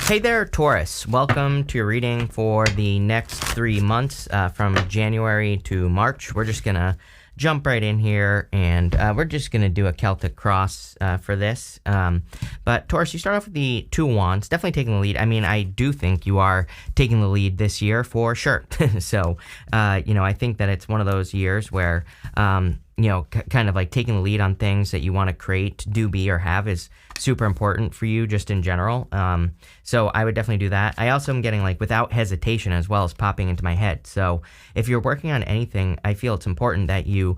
Hey there, Taurus. Welcome to your reading for the next 3 months from January to March. We're just going to jump right in here, and we're just going to do a Celtic cross for this. But Taurus, you start off with the Two of Wands, definitely taking the lead. I mean, I do think you are taking the lead this year for sure. So, I think that it's one of those years where, kind of like taking the lead on things that you want to create, do, be, or have is super important for you just in general. So I would definitely do that. I also am getting like without hesitation as well as popping into my head. So if you're working on anything, I feel it's important that you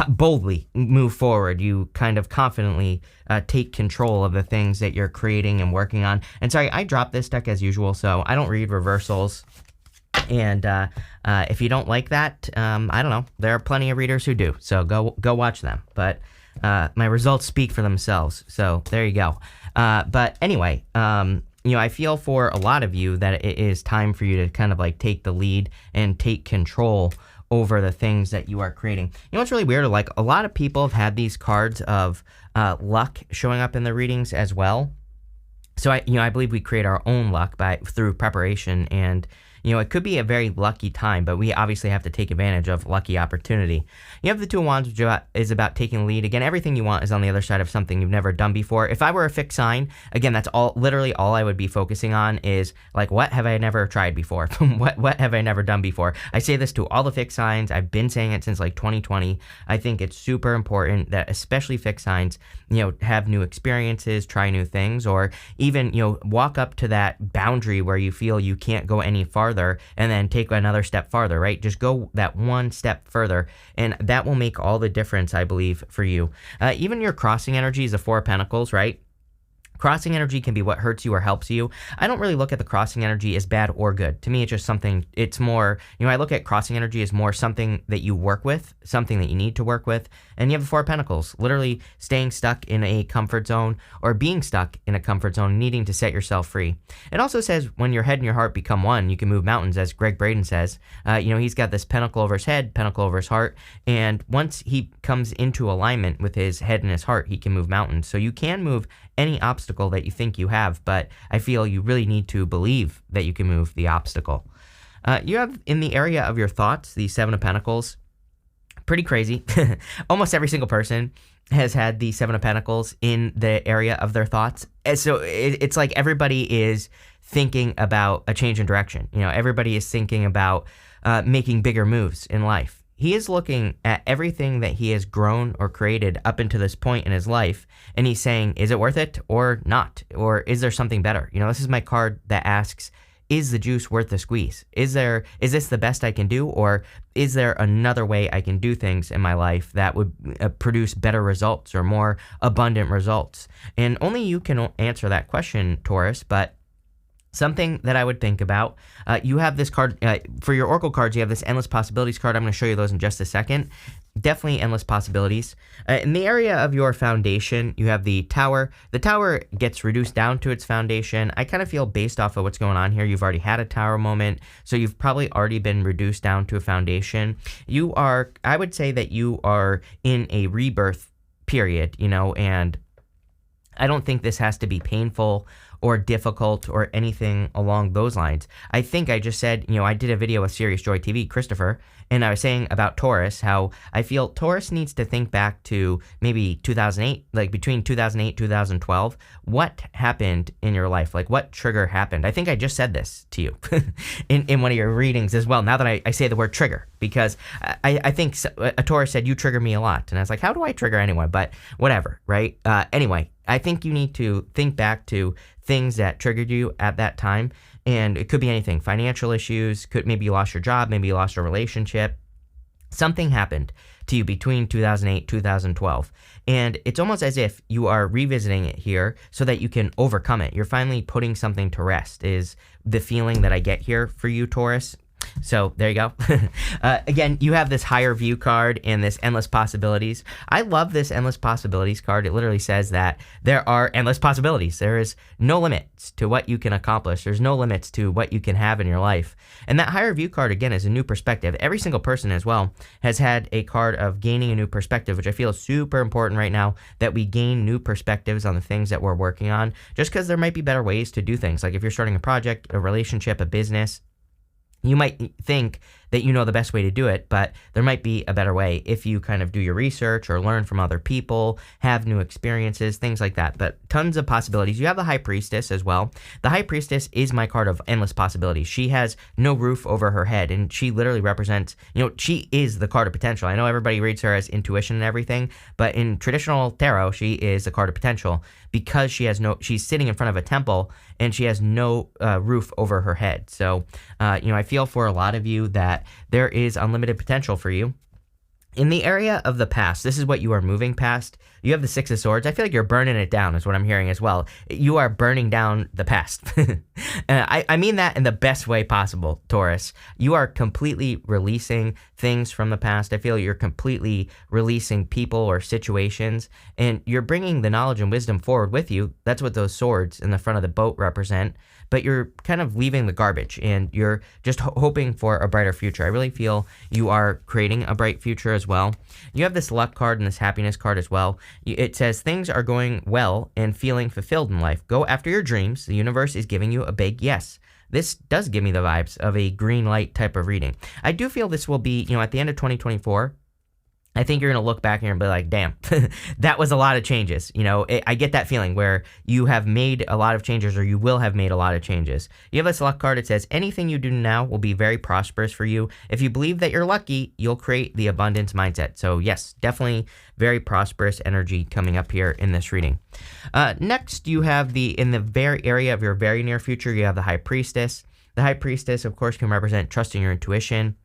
boldly move forward. You kind of confidently take control of the things that you're creating and working on. And sorry, I dropped this deck as usual, so I don't read reversals. And if you don't like that, I don't know. There are plenty of readers who do, so go watch them. But my results speak for themselves, so there you go. But anyway, I feel for a lot of you that it is time for you to kind of like take the lead and take control over the things that you are creating. You know what's really weird? Like a lot of people have had these cards of luck showing up in the readings as well. So I believe we create our own luck through preparation, and it could be a very lucky time, but we obviously have to take advantage of lucky opportunity. You have the Two of Wands, which is about taking the lead. Again, everything you want is on the other side of something you've never done before. If I were a fixed sign, again, that's literally all I would be focusing on is like, what have I never tried before? What have I never done before? I say this to all the fixed signs. I've been saying it since like 2020. I think it's super important that especially fixed signs, have new experiences, try new things, or even, walk up to that boundary where you feel you can't go any farther and then take another step farther, right? Just go that one step further, and that will make all the difference, I believe, for you. Even your crossing energy is a Four of Pentacles, right? Crossing energy can be what hurts you or helps you. I don't really look at the crossing energy as bad or good. To me, it's just something, it's more, I look at crossing energy as more something that you work with, something that you need to work with. And you have the Four of Pentacles, literally staying stuck in a comfort zone or being stuck in a comfort zone, needing to set yourself free. It also says when your head and your heart become one, you can move mountains, as Greg Braden says. He's got this pentacle over his head, pentacle over his heart. And once he comes into alignment with his head and his heart, he can move mountains. So you can move any obstacle that you think you have, but I feel you really need to believe that you can move the obstacle. You have in the area of your thoughts, the Seven of Pentacles, pretty crazy. Almost every single person has had the Seven of Pentacles in the area of their thoughts. And so it's like everybody is thinking about a change in direction. Everybody is thinking about making bigger moves in life. He is looking at everything that he has grown or created up until this point in his life, and he's saying, is it worth it or not? Or is there something better? This is my card that asks, is the juice worth the squeeze? Is this the best I can do, or is there another way I can do things in my life that would produce better results or more abundant results? And only you can answer that question, Taurus, but something that I would think about, you have this card, for your Oracle cards, you have this Endless Possibilities card. I'm going to show you those in just a second. Definitely endless possibilities. In the area of your foundation, you have the Tower. The Tower gets reduced down to its foundation. I kind of feel based off of what's going on here, you've already had a Tower moment, so you've probably already been reduced down to a foundation. I would say that you are in a rebirth period, and I don't think this has to be painful or difficult or anything along those lines. I think I just said, I did a video with Serious Joy TV, Christopher, and I was saying about Taurus, how I feel Taurus needs to think back to maybe 2008, like between 2008, 2012. What happened in your life? Like what trigger happened? I think I just said this to you in one of your readings as well, now that I say the word trigger, because I think a Taurus said, you trigger me a lot. And I was like, how do I trigger anyone? But whatever, right? Anyway, I think you need to think back to things that triggered you at that time. And it could be anything, financial issues, maybe you lost your job, maybe you lost a relationship. Something happened to you between 2008, 2012. And it's almost as if you are revisiting it here so that you can overcome it. You're finally putting something to rest, is the feeling that I get here for you, Taurus. So there you go. Again, you have this higher view card and this endless possibilities. I love this endless possibilities card. It literally says that there are endless possibilities. There is no limits to what you can accomplish. There's no limits to what you can have in your life. And that higher view card, again, is a new perspective. Every single person as well has had a card of gaining a new perspective, which I feel is super important right now, that we gain new perspectives on the things that we're working on, just because there might be better ways to do things. Like if you're starting a project, a relationship, a business, you might think that you know the best way to do it, but there might be a better way if you kind of do your research or learn from other people, have new experiences, things like that. But tons of possibilities. You have the High Priestess as well. The High Priestess is my card of endless possibilities. She has no roof over her head, and she literally represents, she is the card of potential. I know everybody reads her as intuition and everything, but in traditional tarot, she is the card of potential because she's sitting in front of a temple and she has no roof over her head. So, I feel for a lot of you that there is unlimited potential for you. In the area of the past, this is what you are moving past. You have the Six of Swords. I feel like you're burning it down is what I'm hearing as well. You are burning down the past. I mean that in the best way possible, Taurus. You are completely releasing things from the past. I feel you're completely releasing people or situations, and you're bringing the knowledge and wisdom forward with you. That's what those swords in the front of the boat represent. But you're kind of leaving the garbage, and you're just hoping for a brighter future. I really feel you are creating a bright future as well. You have this luck card and this happiness card as well. It says things are going well and feeling fulfilled in life. Go after your dreams. The universe is giving you a big yes. This does give me the vibes of a green light type of reading. I do feel this will be, at the end of 2024, I think you're going to look back and be like, damn, that was a lot of changes. I get that feeling where you have made a lot of changes, or you will have made a lot of changes. You have this luck card. It says anything you do now will be very prosperous for you. If you believe that you're lucky, you'll create the abundance mindset. So yes, definitely very prosperous energy coming up here in this reading. Next, you have in the very area of your very near future, you have the High Priestess. The High Priestess, of course, can represent trusting your intuition.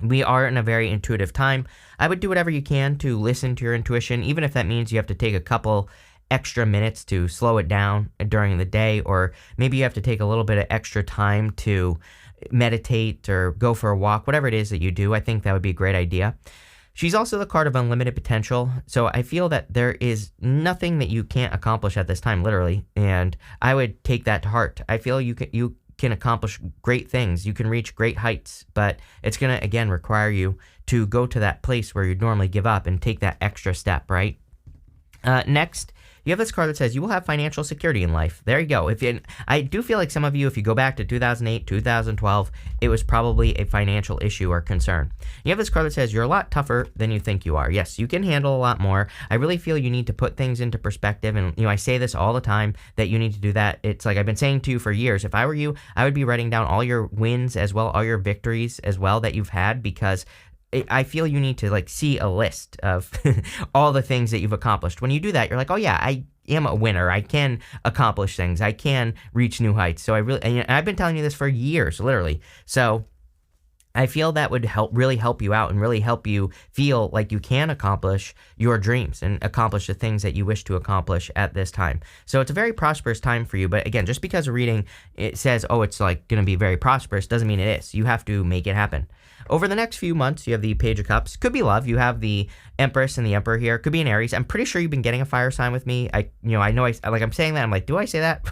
We are in a very intuitive time. I would do whatever you can to listen to your intuition, even if that means you have to take a couple extra minutes to slow it down during the day, or maybe you have to take a little bit of extra time to meditate or go for a walk, whatever it is that you do. I think that would be a great idea. She's also the card of unlimited potential, so I feel that there is nothing that you can't accomplish at this time, literally, and I would take that to heart. I feel you can accomplish great things. You can reach great heights, but it's going to, again, require you to go to that place where you'd normally give up and take that extra step, right? Next, you have this card that says you will have financial security in life. There you go. I do feel like some of you, if you go back to 2008, 2012, it was probably a financial issue or concern. You have this card that says you're a lot tougher than you think you are. Yes, you can handle a lot more. I really feel you need to put things into perspective, and I say this all the time that you need to do that. It's like I've been saying to you for years. If I were you, I would be writing down all your wins as well, all your victories as well that you've had, because I feel you need to see a list of all the things that you've accomplished. When you do that, you're like, oh yeah, I am a winner. I can accomplish things. I can reach new heights. So and I've been telling you this for years, literally. So I feel that would really help you out and really help you feel like you can accomplish your dreams and accomplish the things that you wish to accomplish at this time. So it's a very prosperous time for you. But again, just because a reading, it says, oh, it's going to be very prosperous, doesn't mean it is. You have to make it happen. Over the next few months, you have the Page of Cups. Could be love. You have the Empress and the Emperor here. Could be an Aries. I'm pretty sure you've been getting a fire sign with me. I know I'm saying that. I'm like, do I say that?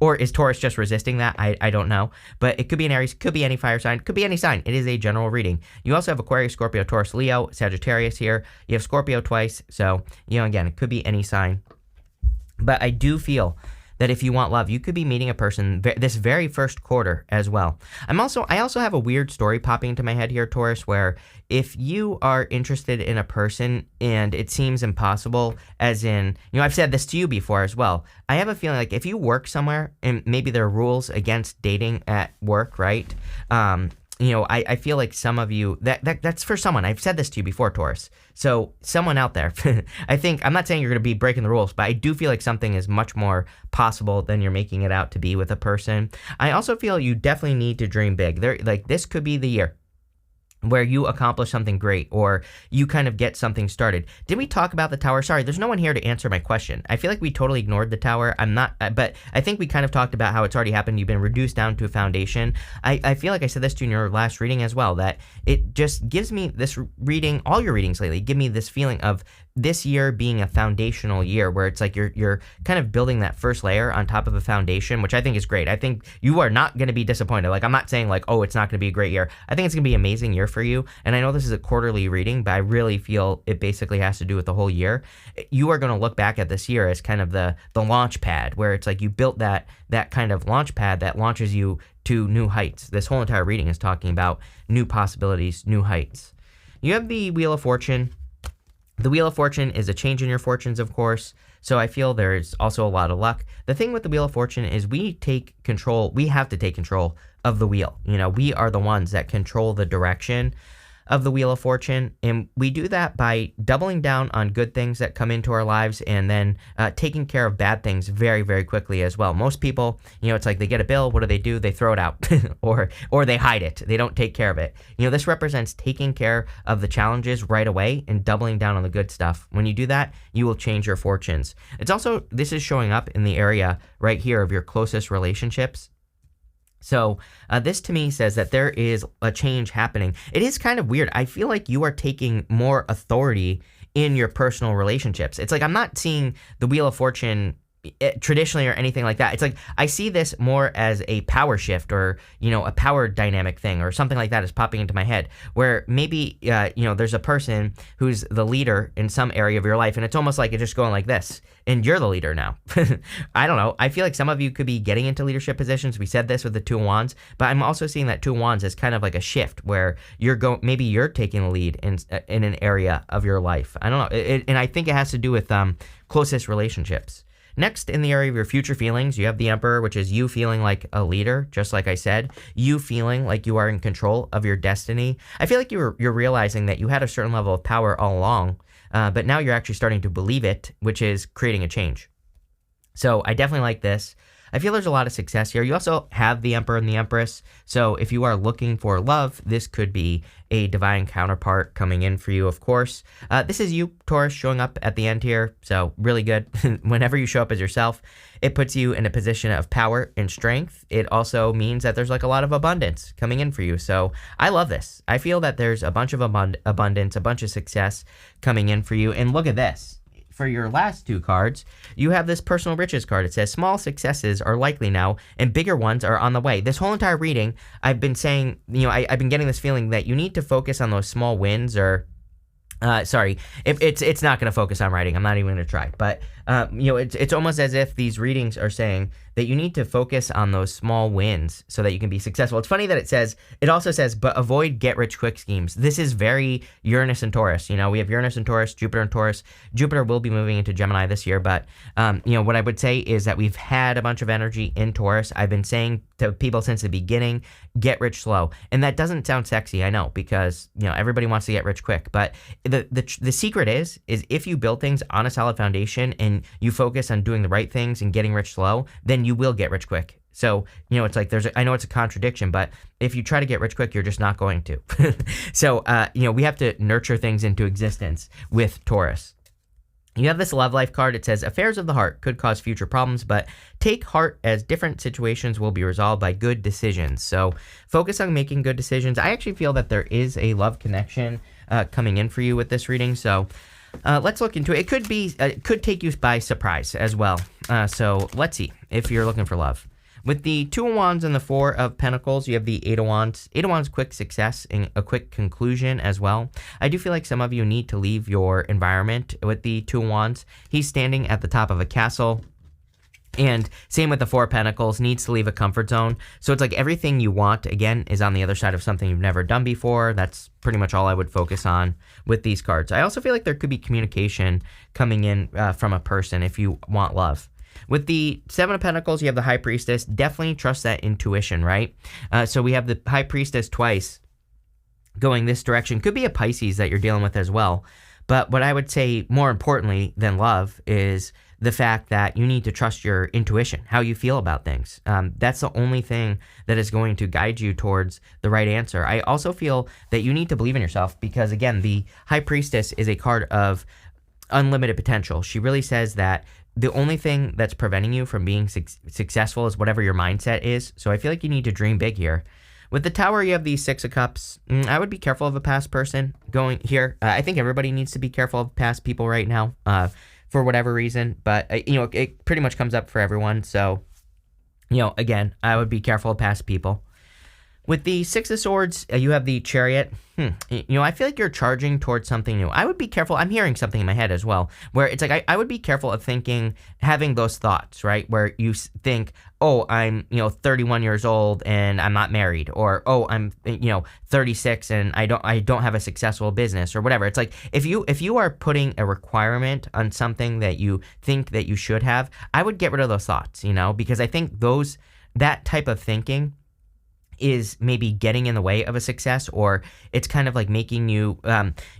Or is Taurus just resisting that? I don't know. But it could be an Aries. Could be any fire sign. Could be any sign. It is a general reading. You also have Aquarius, Scorpio, Taurus, Leo, Sagittarius here. You have Scorpio twice. So, again, it could be any sign. But I do feel that if you want love, you could be meeting a person this very first quarter as well. I also have a weird story popping into my head here, Taurus, where if you are interested in a person and it seems impossible, as in, I've said this to you before as well. I have a feeling like if you work somewhere and maybe there are rules against dating at work, right? I feel like some of you, that's for someone. I've said this to you before, Taurus. So someone out there, I'm not saying you're going to be breaking the rules, but I do feel like something is much more possible than you're making it out to be with a person. I also feel you definitely need to dream big. This could be the year where you accomplish something great or you kind of get something started. Did we talk about the tower? Sorry, there's no one here to answer my question. I feel like we totally ignored the tower. I'm not, but I think we kind of talked about how it's already happened. You've been reduced down to a foundation. I feel like I said this to you in your last reading as well, that it just gives me this reading, all your readings lately, give me this feeling of this year being a foundational year where it's like you're kind of building that first layer on top of a foundation, which I think is great. I think you are not going to be disappointed. Like, I'm not saying like, oh, it's not going to be a great year. I think it's going to be an amazing year for you. And I know this is a quarterly reading, but I really feel it basically has to do with the whole year. You are going to look back at this year as kind of the launch pad, where it's like you built that kind of launch pad that launches you to new heights. This whole entire reading is talking about new possibilities, new heights. You have the Wheel of Fortune. The Wheel of Fortune is a change in your fortunes, of course, so I feel there's also a lot of luck. The thing with the Wheel of Fortune is we take control, we have to take control of the wheel. You know, we are the ones that control the direction of the Wheel of Fortune, and we do that by doubling down on good things that come into our lives and then taking care of bad things very, very quickly as well. Most people, you know, it's like they get a bill, what do? They throw it out or they hide it. They don't take care of it. You know, this represents taking care of the challenges right away and doubling down on the good stuff. When you do that, you will change your fortunes. It's also, this is showing up in the area right here of your closest relationships. So this to me says that there is a change happening. It is kind of weird. I feel like you are taking more authority in your personal relationships. It's like I'm not seeing the Wheel of Fortune traditionally or anything like that. It's like I see this more as a power shift or, you know, a power dynamic thing or something like that is popping into my head where maybe, you know, there's a person who's the leader in some area of your life and it's almost like it's just going like this and you're the leader now. I don't know. I feel like some of you could be getting into leadership positions. We said this with the Two of Wands, but I'm also seeing that Two of Wands as kind of like a shift where maybe you're taking the lead in an area of your life. I don't know. And I think it has to do with closest relationships. Next, in the area of your future feelings, you have the Emperor, which is you feeling like a leader, just like I said. You feeling like you are in control of your destiny. I feel like you're realizing that you had a certain level of power all along, but now you're actually starting to believe it, which is creating a change. So I definitely like this. I feel there's a lot of success here. You also have the Emperor and the Empress. So if you are looking for love, this could be a divine counterpart coming in for you, of course. This is you, Taurus, showing up at the end here. So really good. Whenever you show up as yourself, it puts you in a position of power and strength. It also means that there's like a lot of abundance coming in for you. So I love this. I feel that there's a bunch of abundance, a bunch of success coming in for you. And look at this. For your last two cards, you have this personal riches card. It says small successes are likely now and bigger ones are on the way. This whole entire reading, I've been saying, you know, I've been getting this feeling that you need to focus on those small wins or if it's not going to focus on writing. I'm not even going to try. But, you know, it's almost as if these readings are saying that you need to focus on those small wins so that you can be successful. It's funny that it also says, but avoid get-rich-quick schemes. This is very Uranus and Taurus. You know, we have Uranus and Taurus, Jupiter and Taurus. Jupiter will be moving into Gemini this year. But, you know, what I would say is that we've had a bunch of energy in Taurus. I've been saying to people since the beginning, get rich slow. And that doesn't sound sexy, I know, because, you know, everybody wants to get rich quick. But the secret is if you build things on a solid foundation and you focus on doing the right things and getting rich slow, then you will get rich quick. So, you know, it's like I know it's a contradiction, but if you try to get rich quick, you're just not going to. So, you know, we have to nurture things into existence with Taurus. You have this love life card. It says affairs of the heart could cause future problems, but take heart as different situations will be resolved by good decisions. So focus on making good decisions. I actually feel that there is a love connection coming in for you with this reading. So let's look into it. It could take you by surprise as well. So let's see if you're looking for love. With the Two of Wands and the Four of Pentacles, you have the Eight of Wands. Eight of Wands, quick success and a quick conclusion as well. I do feel like some of you need to leave your environment with the Two of Wands. He's standing at the top of a castle. And same with the Four of Pentacles, needs to leave a comfort zone. So it's like everything you want, again, is on the other side of something you've never done before. That's pretty much all I would focus on with these cards. I also feel like there could be communication coming in from a person if you want love. With the Seven of Pentacles, you have the High Priestess. Definitely trust that intuition, right? So we have the High Priestess twice going this direction. Could be a Pisces that you're dealing with as well. But what I would say more importantly than love is the fact that you need to trust your intuition, how you feel about things. That's the only thing that is going to guide you towards the right answer. I also feel that you need to believe in yourself because, again, the High Priestess is a card of unlimited potential. She really says that the only thing that's preventing you from being successful is whatever your mindset is. So I feel like you need to dream big here. With the Tower, you have the Six of Cups. I would be careful of a past person going here. I think everybody needs to be careful of past people right now for whatever reason. But, it pretty much comes up for everyone. So, again, I would be careful of past people. With the Six of Swords, you have the Chariot. I feel like you're charging towards something new. I would be careful. I'm hearing something in my head as well, where it's like I would be careful of having those thoughts, right? Where you think, oh, I'm 31 years old and I'm not married, or oh, I'm 36 and I don't have a successful business or whatever. It's like if you are putting a requirement on something that you think that you should have, I would get rid of those thoughts, because I think that type of thinking is maybe getting in the way of a success, or it's kind of like making you,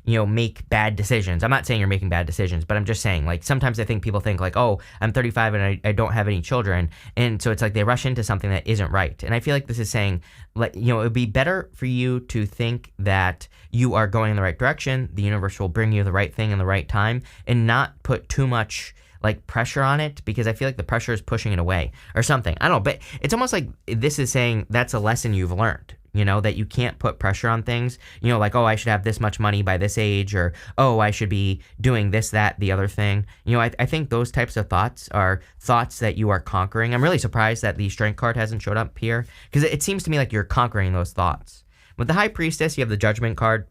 make bad decisions. I'm not saying you're making bad decisions, but I'm just saying, like, sometimes I think people think like, oh, I'm 35 and I don't have any children. And so it's like they rush into something that isn't right. And I feel like this is saying, like, it would be better for you to think that you are going in the right direction. The universe will bring you the right thing in the right time and not put too much pressure on it, because I feel like the pressure is pushing it away or something. I don't know, but it's almost like this is saying that's a lesson you've learned, that you can't put pressure on things, like, oh, I should have this much money by this age, or, oh, I should be doing this, that, the other thing. I think those types of thoughts are thoughts that you are conquering. I'm really surprised that the Strength card hasn't showed up here, because it seems to me like you're conquering those thoughts. With the High Priestess, you have the Judgment card.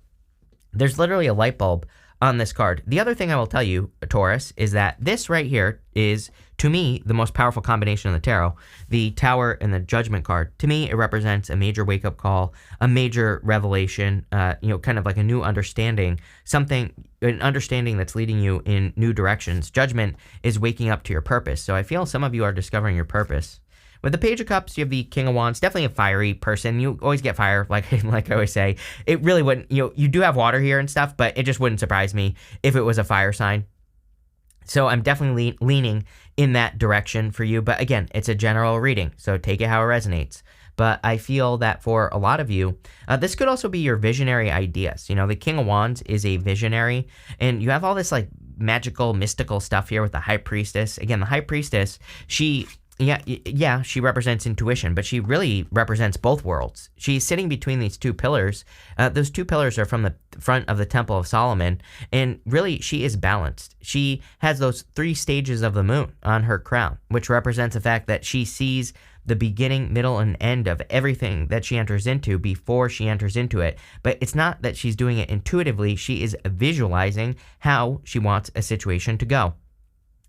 There's literally a light bulb on this card. The other thing I will tell you, Taurus, is that this right here is, to me, the most powerful combination in the tarot. The Tower and the Judgment card. To me, it represents a major wake-up call, a major revelation, kind of like a new understanding, an understanding that's leading you in new directions. Judgment is waking up to your purpose. So I feel some of you are discovering your purpose. With the Page of Cups, you have the King of Wands. Definitely a fiery person. You always get fire, like I always say. It really wouldn't, you do have water here and stuff, but it just wouldn't surprise me if it was a fire sign. So I'm definitely leaning in that direction for you. But again, it's a general reading, so take it how it resonates. But I feel that for a lot of you, this could also be your visionary ideas. The King of Wands is a visionary, and you have all this magical, mystical stuff here with the High Priestess. Again, the High Priestess, she represents intuition, but she really represents both worlds. She's sitting between these two pillars. Those two pillars are from the front of the Temple of Solomon, and really she is balanced. She has those 3 stages of the moon on her crown, which represents the fact that she sees the beginning, middle, and end of everything that she enters into before she enters into it. But it's not that she's doing it intuitively. She is visualizing how she wants a situation to go.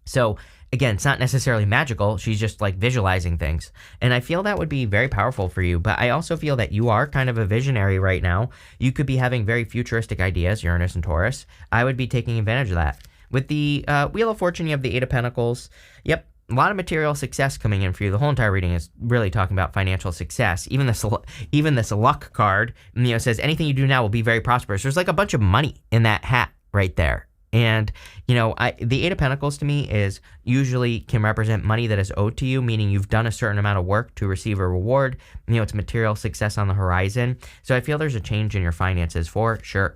So again, it's not necessarily magical. She's just visualizing things. And I feel that would be very powerful for you. But I also feel that you are kind of a visionary right now. You could be having very futuristic ideas, Uranus and Taurus. I would be taking advantage of that. With the Wheel of Fortune, you have the Eight of Pentacles. Yep, a lot of material success coming in for you. The whole entire reading is really talking about financial success. Even this luck card, says anything you do now will be very prosperous. There's a bunch of money in that hat right there. And, the Eight of Pentacles to me is usually can represent money that is owed to you, meaning you've done a certain amount of work to receive a reward. It's material success on the horizon. So I feel there's a change in your finances for sure.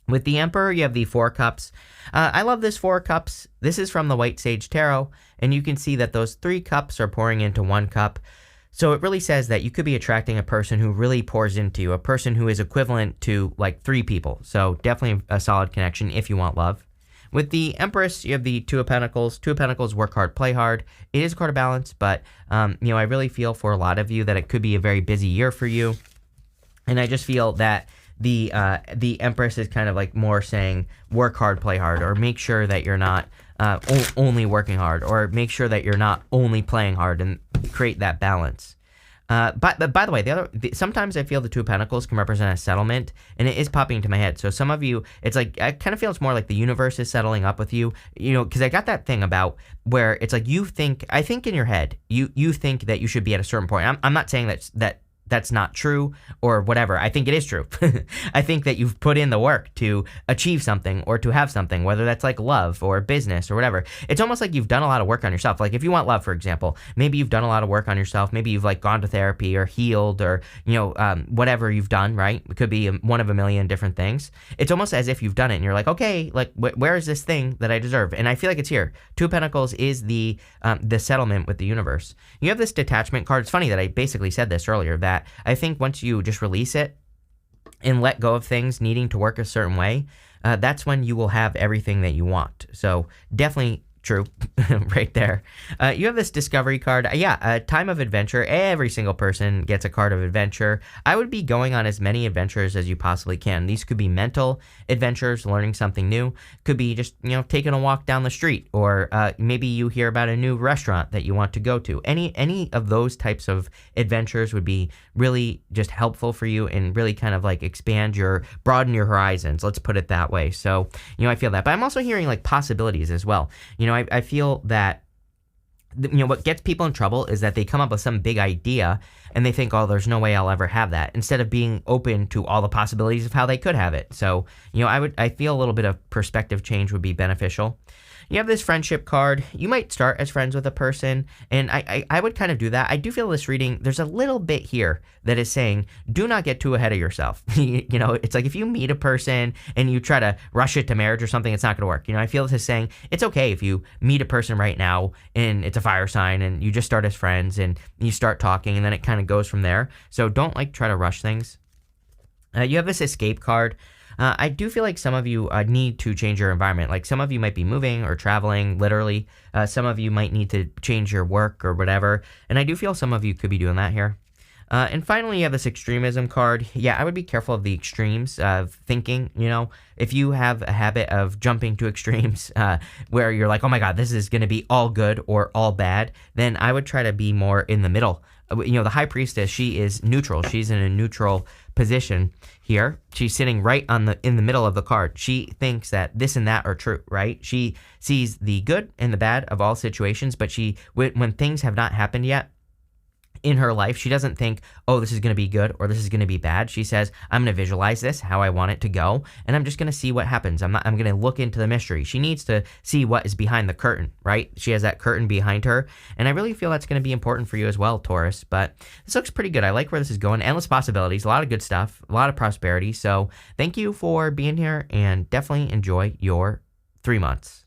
With the Emperor, you have the Four Cups. I love this Four Cups. This is from the White Sage Tarot, and you can see that those 3 cups are pouring into 1 cup. So it really says that you could be attracting a person who really pours into you, a person who is equivalent to 3 people. So definitely a solid connection if you want love. With the Empress, you have the Two of Pentacles. Two of Pentacles, work hard, play hard. It is a card of balance, but I really feel for a lot of you that it could be a very busy year for you. And I just feel that the Empress is kind of more saying work hard, play hard, or make sure that you're not only working hard, or make sure that you're not only playing hard, and create that balance. But by the way, sometimes I feel the Two of Pentacles can represent a settlement, and it is popping into my head. So some of you, it's I kind of feel it's more like the universe is settling up with you, because I got that thing about where it's I think in your head, you think that you should be at a certain point. I'm not saying that that's not true or whatever. I think it is true. I think that you've put in the work to achieve something or to have something, whether that's like love or business or whatever. It's almost like you've done a lot of work on yourself. Like if you want love, for example, maybe you've done a lot of work on yourself. Maybe you've like gone to therapy or healed or, whatever you've done, right? It could be one of a million different things. It's almost as if you've done it and you're like, okay, like where is this thing that I deserve? And I feel like it's here. Two of Pentacles is the settlement with the universe. You have this detachment card. It's funny that I basically said this earlier, that I think once you just release it and let go of things needing to work a certain way, that's when you will have everything that you want. So definitely true right there. You have this discovery card. A time of adventure. Every single person gets a card of adventure. I would be going on as many adventures as you possibly can. These could be mental adventures, learning something new. Could be just, taking a walk down the street, or maybe you hear about a new restaurant that you want to go to. Any of those types of adventures would be really just helpful for you and really kind of like broaden your horizons. Let's put it that way. So, I feel that. But I'm also hearing like possibilities as well. I feel that, what gets people in trouble is that they come up with some big idea and they think, oh, there's no way I'll ever have that, instead of being open to all the possibilities of how they could have it. So, I feel a little bit of perspective change would be beneficial. You have this friendship card. You might start as friends with a person, and I would kind of do that. I do feel this reading, there's a little bit here that is saying, do not get too ahead of yourself. It's like if you meet a person and you try to rush it to marriage or something, it's not going to work. I feel this is saying it's okay if you meet a person right now and it's a fire sign and you just start as friends and you start talking and then it kind of goes from there. So don't try to rush things. You have this escape card. I do feel like some of you need to change your environment. Like some of you might be moving or traveling, literally. Some of you might need to change your work or whatever. And I do feel some of you could be doing that here. And finally, you have this extremism card. Yeah, I would be careful of the extremes of thinking. If you have a habit of jumping to extremes where you're like, oh my God, this is going to be all good or all bad, then I would try to be more in the middle. The High Priestess, she is neutral. She's in a neutral position here. She's sitting right in the middle of the card. She thinks that this and that are true, right? She sees the good and the bad of all situations, but when things have not happened yet in her life, she doesn't think, oh, this is going to be good or this is going to be bad. She says, I'm going to visualize this how I want it to go, and I'm just going to see what happens. I'm going to look into the mystery. She needs to see what is behind the curtain, right? She has that curtain behind her, and I really feel that's going to be important for you as well, Taurus. But this looks pretty good. I like where this is going. Endless possibilities, a lot of good stuff, a lot of prosperity. So thank you for being here, and definitely enjoy your 3 months.